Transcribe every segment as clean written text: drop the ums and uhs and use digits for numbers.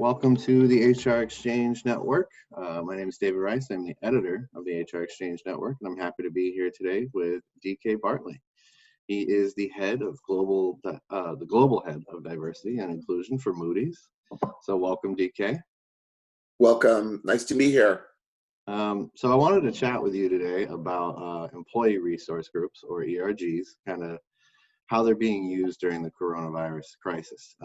welcome to the HR Exchange Network. My name is David Rice. I'm the editor of the HR Exchange Network, and I'm happy to be here today with DK Bartley. He is the head of the global head of diversity and inclusion for Moody's. So welcome, DK. Welcome. Nice to be here. So I wanted to chat with you today about employee resource groups, or ERGs, kind of how they're being used during the coronavirus crisis.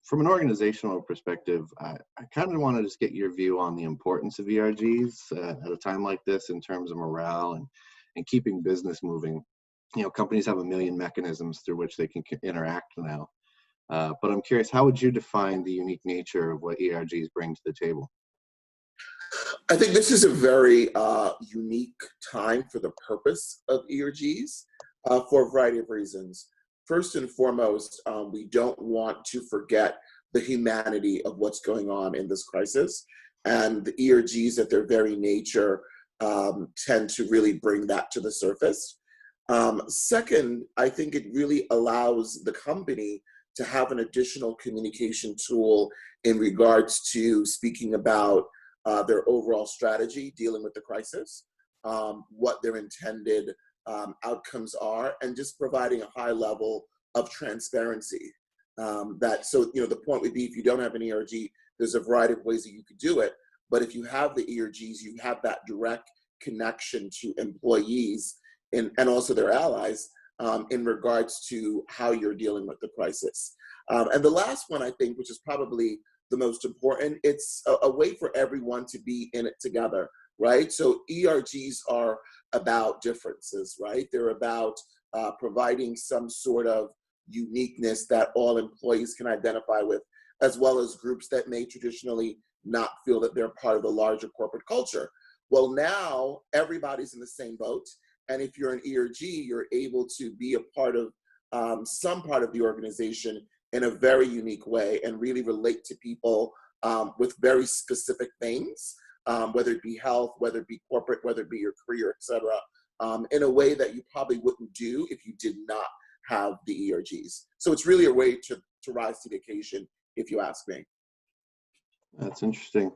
From an organizational perspective, I kind of want to just get your view on the importance of ERGs at a time like this in terms of morale and keeping business moving. You know, companies have a million mechanisms through which they can interact now. But I'm curious, how would you define the unique nature of what ERGs bring to the table? I think this is a very unique time for the purpose of ERGs for a variety of reasons. First and foremost, we don't want to forget the humanity of what's going on in this crisis. And the ERGs at their very nature tend to really bring that to the surface. Second, I think it really allows the company to have an additional communication tool in regards to speaking about their overall strategy, dealing with the crisis, what their intended outcomes are, and just providing a high level of transparency. The point would be, if you don't have an ERG, there's a variety of ways that you could do it. But if you have the ERGs, you have that direct connection to employees and also their allies in regards to how you're dealing with the crisis. And the last one, I think, which is probably the most important, it's a way for everyone to be in it together, right? So ERGs are about differences, right? They're about providing some sort of uniqueness that all employees can identify with, as well as groups that may traditionally not feel that they're part of the larger corporate culture. Well, now everybody's in the same boat. And if you're an ERG, you're able to be a part of some part of the organization in a very unique way and really relate to people with very specific things, whether it be health, whether it be corporate, whether it be your career, et cetera, in a way that you probably wouldn't do if you did not have the ERGs. So it's really a way to rise to the occasion, if you ask me. That's interesting.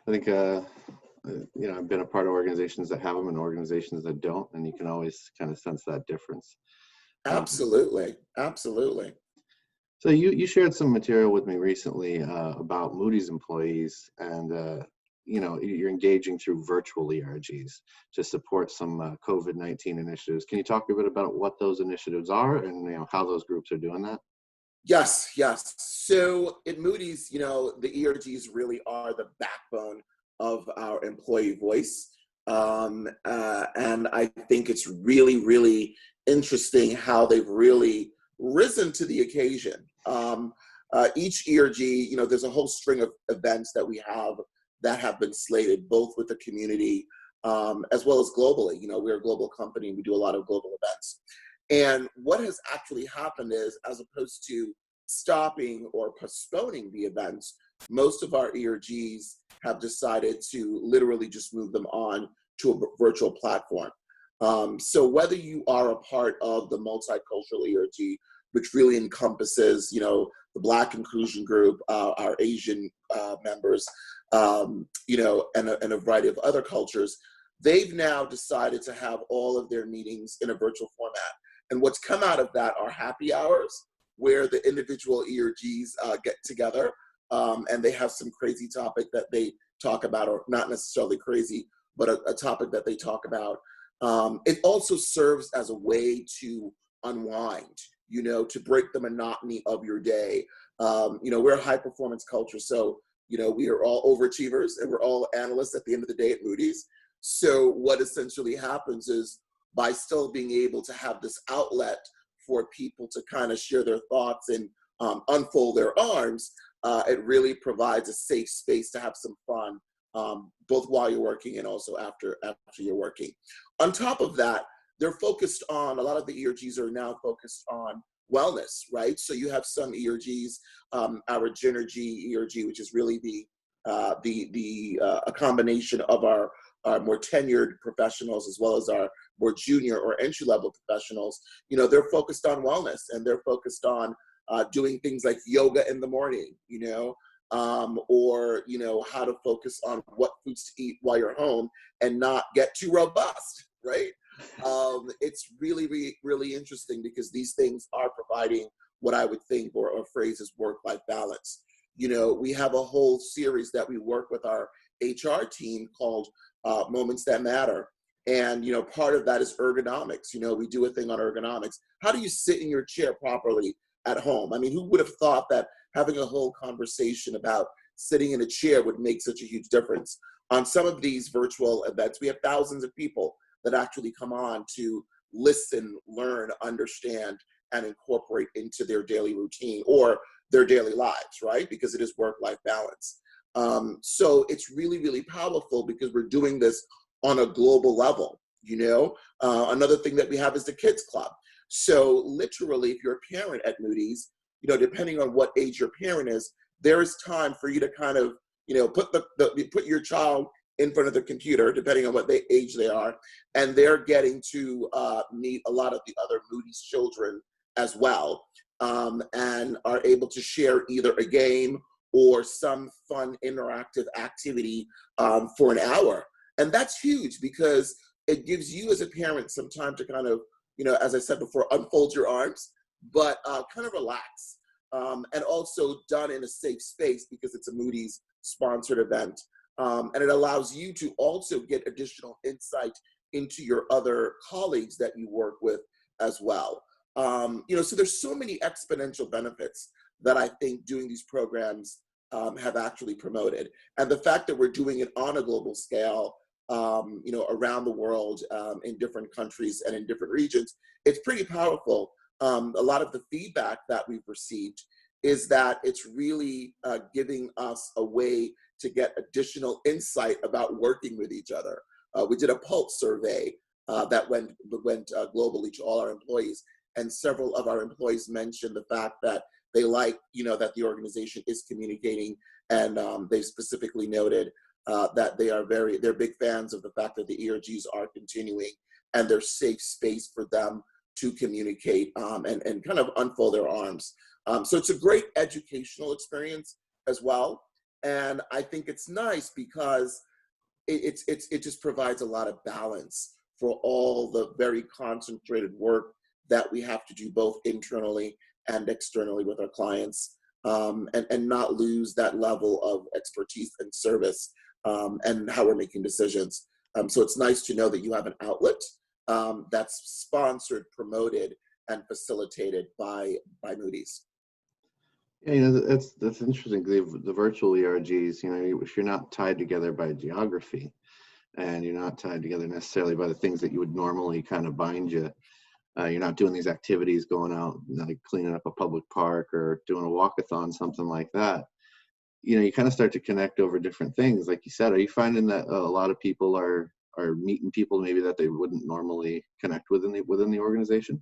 I think, I've been a part of organizations that have them and organizations that don't, and you can always kind of sense that difference. Absolutely. Absolutely. So you shared some material with me recently about Moody's employees, and you're engaging through virtual ERGs to support some COVID-19 initiatives. Can you talk a bit about what those initiatives are and how those groups are doing that? Yes. So at Moody's, the ERGs really are the backbone of our employee voice. And I think it's really, really interesting how they've really risen to the occasion. Each ERG, there's a whole string of events that we have that have been slated, both with the community as well as globally. We're a global company. We do a lot of global events. And what has actually happened is, as opposed to stopping or postponing the events, most of our ERGs have decided to literally just move them on to a virtual platform. So whether you are a part of the multicultural ERG, which really encompasses, the Black inclusion group, our Asian members, and a variety of other cultures, they've now decided to have all of their meetings in a virtual format. And what's come out of that are happy hours, where the individual ERGs get together and they have some crazy topic that they talk about, or not necessarily crazy, but a topic that they talk about. It also serves as a way to unwind, to break the monotony of your day. We're a high performance culture, so we are all overachievers and we're all analysts at the end of the day at Moody's. So what essentially happens is, by still being able to have this outlet for people to kind of share their thoughts and unfold their arms, it really provides a safe space to have some fun, both while you're working and also after you're working. On top of that, they're focused on, a lot of the ERGs are now focused on wellness, right? So you have some ERGs, our Genergy ERG, which is really a combination of our more tenured professionals as well as our more junior or entry-level professionals. They're focused on wellness, and they're focused on doing things like yoga in the morning, or how to focus on what foods to eat while you're home and not get too robust, right? It's really, really, really interesting because these things are providing what I would think or phrase as work-life balance. We have a whole series that we work with our HR team called Moments That Matter. And, part of that is ergonomics. We do a thing on ergonomics. How do you sit in your chair properly at home? I mean, who would have thought that having a whole conversation about sitting in a chair would make such a huge difference? On some of these virtual events, we have thousands of people that actually come on to listen, learn, understand, and incorporate into their daily routine or their daily lives, right? Because it is work-life balance. So it's really, really powerful because we're doing this on a global level. Another thing that we have is the Kids Club. So literally, if you're a parent at Moody's, depending on what age your parent is, there is time for you to kind of, put your child in front of the computer, depending on what age they are, and they're getting to meet a lot of the other Moody's children as well, and are able to share either a game or some fun interactive activity for an hour. And that's huge because it gives you as a parent some time to kind of, as I said before, unfold your arms, but kind of relax. And also done in a safe space because it's a Moody's sponsored event. And it allows you to also get additional insight into your other colleagues that you work with as well. So there's so many exponential benefits that I think doing these programs have actually promoted. And the fact that we're doing it on a global scale, around the world, in different countries and in different regions, it's pretty powerful. A lot of the feedback that we've received is that it's really giving us a way to get additional insight about working with each other. We did a pulse survey that went globally to all our employees, and several of our employees mentioned the fact that they like, that the organization is communicating, and they specifically noted that they're big fans of the fact that the ERGs are continuing and they're safe space for them to communicate and kind of unfold their arms. So it's a great educational experience as well. And I think it's nice because it just provides a lot of balance for all the very concentrated work that we have to do both internally and externally with our clients, and not lose that level of expertise and service and how we're making decisions. So it's nice to know that you have an outlet that's sponsored, promoted, and facilitated by Moody's. Yeah, that's interesting. The virtual ERGs, if you're not tied together by geography, and you're not tied together necessarily by the things that you would normally kind of bind you. You're not doing these activities, going out, like cleaning up a public park or doing a walkathon, something like that. You kind of start to connect over different things. Like you said, are you finding that a lot of people are meeting people maybe that they wouldn't normally connect within the organization?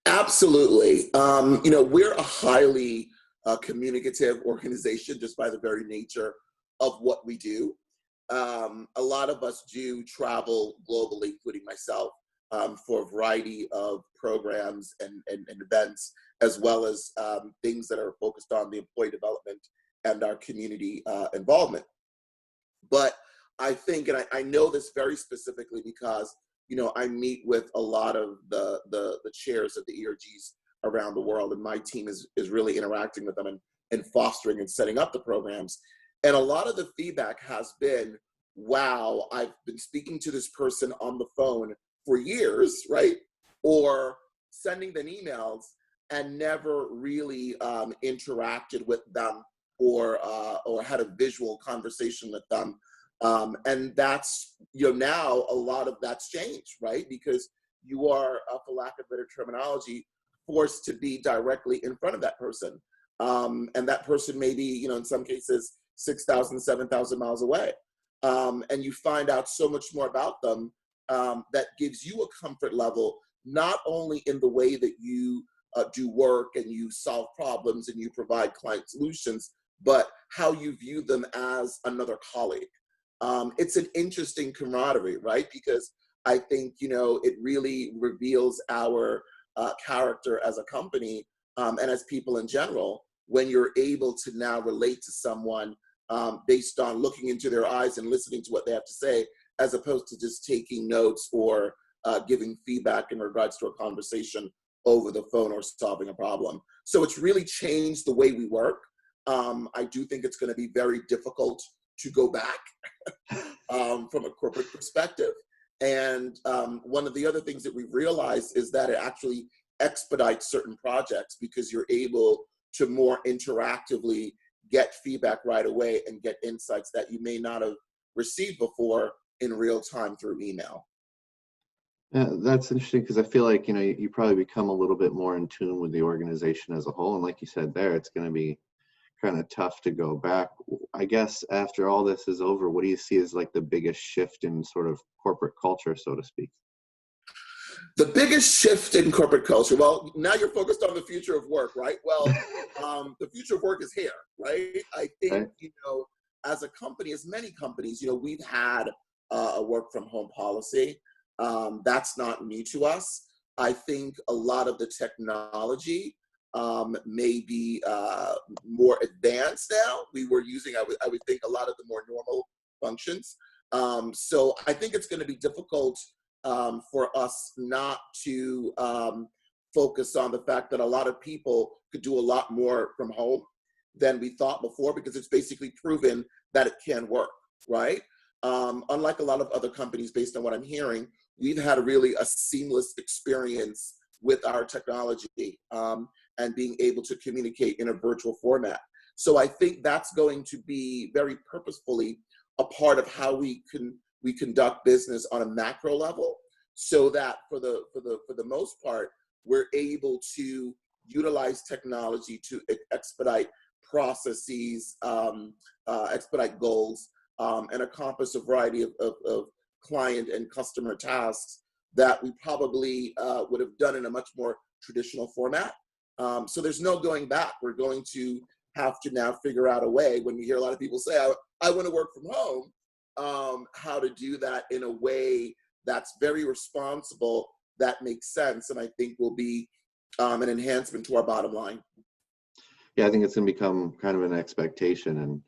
Absolutely. We're a highly communicative organization just by the very nature of what we do. A lot of us do travel globally, including myself, for a variety of programs and events, as well as things that are focused on the employee development and our community involvement. But I think, and I know this very specifically because, I meet with a lot of the chairs of the ERGs around the world, and my team is really interacting with them and fostering and setting up the programs. And a lot of the feedback has been, wow, I've been speaking to this person on the phone for years, right? Or sending them emails and never really interacted with them or had a visual conversation with them. And that's, now a lot of that's changed, right? Because you are, for lack of better terminology, forced to be directly in front of that person. And that person may be, in some cases, 6,000, 7,000 miles away. And you find out so much more about them that gives you a comfort level, not only in the way that you do work and you solve problems and you provide client solutions, but how you view them as another colleague. It's an interesting camaraderie, right? Because I think, it really reveals our character as a company and as people in general, when you're able to now relate to someone based on looking into their eyes and listening to what they have to say, as opposed to just taking notes or giving feedback in regards to a conversation over the phone or solving a problem. So it's really changed the way we work. I do think it's going to be very difficult to go back from a corporate perspective. And one of the other things that we've realized is that it actually expedites certain projects because you're able to more interactively get feedback right away and get insights that you may not have received before in real time through email. Yeah, that's interesting because I feel like, you probably become a little bit more in tune with the organization as a whole. And like you said there, it's going to be kind of tough to go back. I guess after all this is over, what do you see as like the biggest shift in sort of corporate culture, so to speak? The biggest shift in corporate culture, well, now you're focused on the future of work, right? Well, the future of work is here, right? I think, Right. as a company, as many companies, we've had a work from home policy. That's not new to us. I think a lot of the technology may be more advanced now. We were using, I would think, a lot of the more normal functions. So I think it's going to be difficult for us not to focus on the fact that a lot of people could do a lot more from home than we thought before, because it's basically proven that it can work, right? Unlike a lot of other companies, based on what I'm hearing, we've had really a seamless experience with our technology and being able to communicate in a virtual format. So I think that's going to be very purposefully a part of how we conduct business on a macro level, so that for the most part, we're able to utilize technology to expedite processes, expedite goals, and accomplish a variety of client and customer tasks that we probably would have done in a much more traditional format. So there's no going back. We're going to have to now figure out a way, when we hear a lot of people say, I want to work from home, how to do that in a way that's very responsible, that makes sense, and I think will be an enhancement to our bottom line. Yeah, I think it's going to become kind of an expectation. And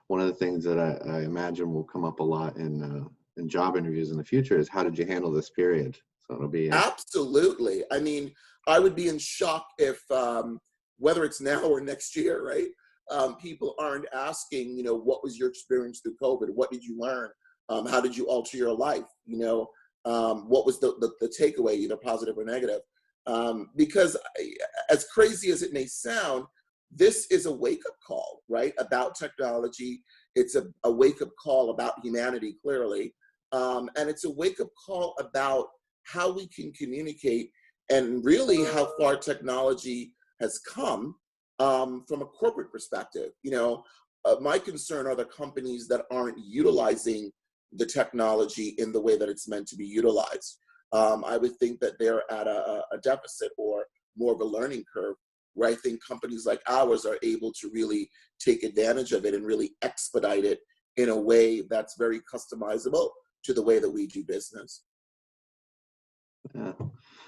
one of the things that I imagine will come up a lot in job interviews in the future is, how did you handle this period? So it'll be Absolutely. I mean, I would be in shock if, whether it's now or next year, right? People aren't asking, what was your experience through COVID? What did you learn? How did you alter your life? What was the takeaway, either positive or negative? Because as crazy as it may sound, this is a wake-up call, right? About technology. It's a wake-up call about humanity, clearly. And it's a wake-up call about how we can communicate, and really how far technology has come from a corporate perspective. My concern are the companies that aren't utilizing the technology in the way that it's meant to be utilized. I would think that they're at a deficit or more of a learning curve, where I think companies like ours are able to really take advantage of it and really expedite it in a way that's very customizable to the way that we do business. Yeah.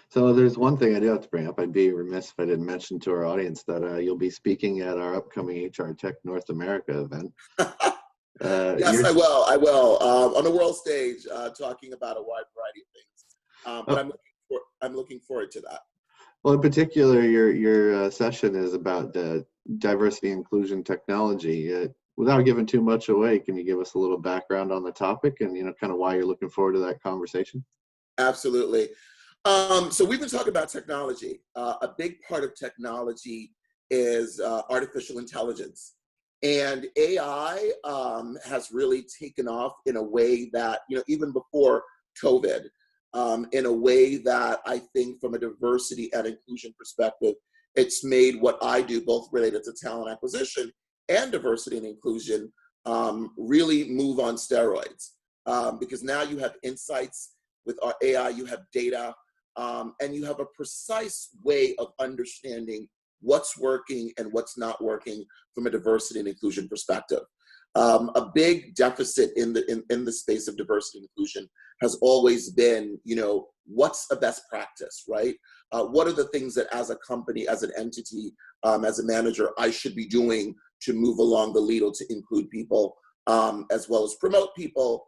So there's one thing I do have to bring up. I'd be remiss if I didn't mention to our audience that you'll be speaking at our upcoming HR Tech North America event. Yes, I will. On the world stage, talking about a wide variety of things. But I'm looking forward to that. Well, in particular, your session is about diversity, inclusion, technology. Without giving too much away, can you give us a little background on the topic and kind of why you're looking forward to that conversation? Absolutely. So we've been talking about technology. A big part of technology is artificial intelligence. And AI has really taken off in a way that, even before COVID, in a way that I think from a diversity and inclusion perspective, it's made what I do, both related to talent acquisition and diversity and inclusion, really move on steroids. Because now you have insights with our AI, you have data, and you have a precise way of understanding what's working and what's not working from a diversity and inclusion perspective. A big deficit in the space of diversity and inclusion has always been, what's a best practice, right? What are the things that as a company, as an entity, as a manager, I should be doing to move along the ladle to include people, as well as promote people,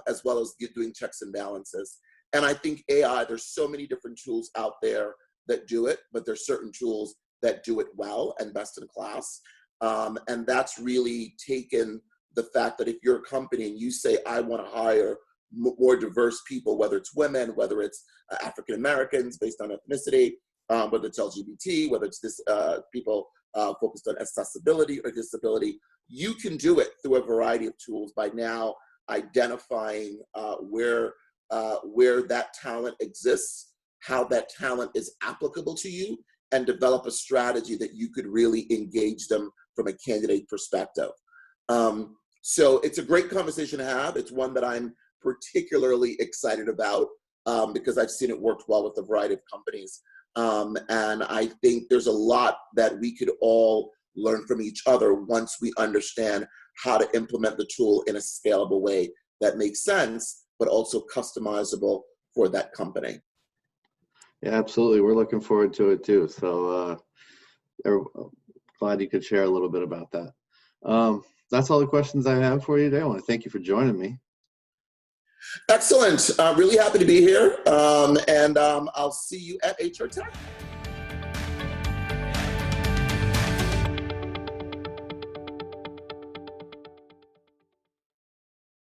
as well as doing checks and balances. And I think AI, there's so many different tools out there that do it, but there's certain tools that do it well and best in class. And that's really taken the fact that if you're a company and you say, I want to hire more diverse people, whether it's women, whether it's African Americans based on ethnicity, whether it's LGBT, whether it's people focused on accessibility or disability, you can do it through a variety of tools by now identifying where that talent exists, how that talent is applicable to you, and develop a strategy that you could really engage them from a candidate perspective. So it's a great conversation to have. It's one that I'm particularly excited about because I've seen it worked well with a variety of companies. And I think there's a lot that we could all learn from each other once we understand how to implement the tool in a scalable way that makes sense, but also customizable for that company. Yeah, absolutely. We're looking forward to it too. So glad you could share a little bit about that. That's all the questions I have for you today. I want to thank you for joining me. Excellent. Really happy to be here. And I'll see you at HR Tech.